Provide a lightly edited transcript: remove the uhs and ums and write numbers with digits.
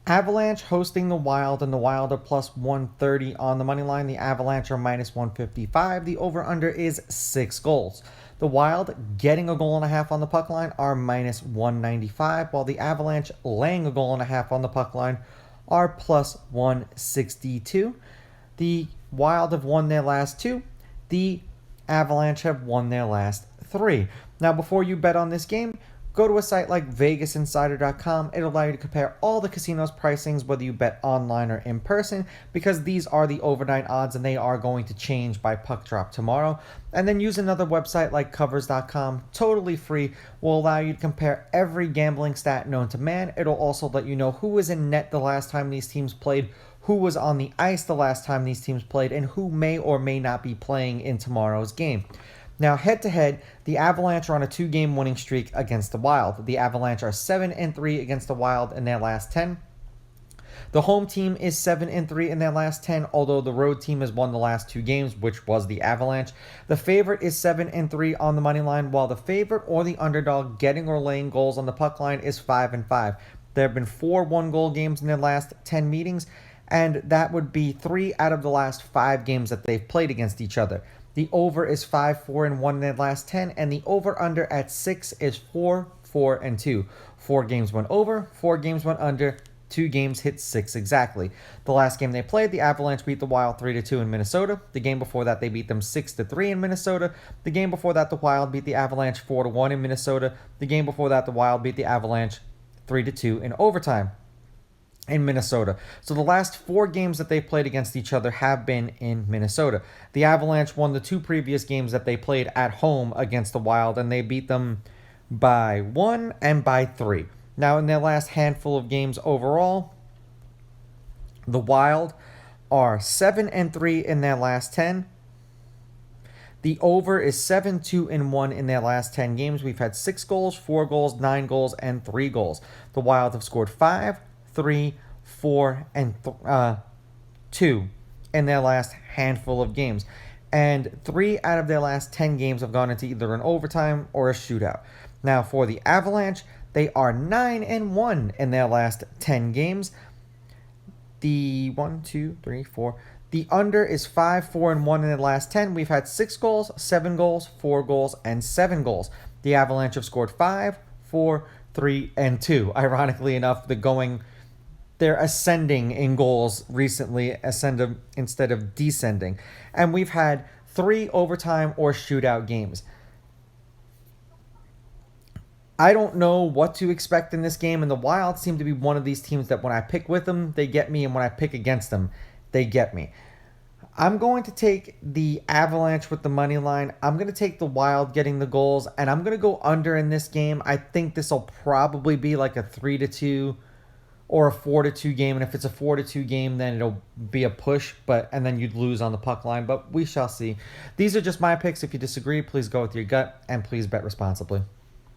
Avalanche hosting the Wild, and the Wild are plus 130 on the money line. The Avalanche are minus 155. The over-under is 6 goals. The Wild getting a goal and a half on the puck line are minus 195, while the Avalanche laying a goal and a half on the puck line are plus 162. The Wild have won their last two. The Avalanche have won their last three. Now, before you bet on this game, go to a site like VegasInsider.com. It'll allow you to compare all the casinos' pricings, whether you bet online or in person, because these are the overnight odds and they are going to change by puck drop tomorrow. And then use another website like Covers.com, totally free, will allow you to compare every gambling stat known to man. It'll also let you know who was in net the last time these teams played, who was on the ice the last time these teams played, and who may or may not be playing in tomorrow's game. Now, head-to-head, the Avalanche are on a 2-game winning streak against the Wild. The Avalanche are 7-3 against the Wild in their last 10. The home team is 7-3 in their last 10, although the road team has won the last 2 games, which was the Avalanche. The favorite is 7-3 on the money line, while the favorite or the underdog getting or laying goals on the puck line is 5-5. There have been 4 one-goal games in their last 10 meetings, and that would be 3 out of the last 5 games that they've played against each other. The over is 5-4-1 in their last 10, and the over-under at 6 is 4-4-2. 4 games went over, 4 games went under, 2 games hit 6 exactly. The last game they played, the Avalanche beat the Wild 3-2 in Minnesota. The game before that, they beat them 6-3 in Minnesota. The game before that, the Wild beat the Avalanche 4-1 in Minnesota. The game before that, the Wild beat the Avalanche 3-2 in overtime in Minnesota. So the last 4 games that they played against each other have been in Minnesota. The Avalanche won the 2 previous games that they played at home against the Wild, and they beat them by 1 and by 3. Now, in their last handful of games overall, the Wild are 7-3 in their last 10. The over is 7-2-1 in their last 10 games. We've had 6 goals, 4 goals, 9 goals, and 3 goals. The Wild have scored 5, 3, 4, and 2 in their last handful of games. And 3 out of their last 10 games have gone into either an overtime or a shootout. Now, for the Avalanche, they are 9-1 in their last 10 games. The 1, 2, 3, 4. The under is 5-4-1 in their last 10. We've had 6 goals, 7 goals, 4 goals, and 7 goals. The Avalanche have scored 5, 4, 3, and 2. Ironically enough, they're ascending in goals recently instead of descending. And we've had 3 overtime or shootout games. I don't know what to expect in this game, and the Wild seem to be one of these teams that when I pick with them, they get me, and when I pick against them, they get me. I'm going to take the Avalanche with the money line. I'm going to take the Wild getting the goals, and I'm going to go under in this game. I think this will probably be like a 3-2 or a 4-2 game, and if it's a 4-2 game, then it'll be a push, and then you'd lose on the puck line, but we shall see. These are just my picks. If you disagree, please go with your gut, and please bet responsibly.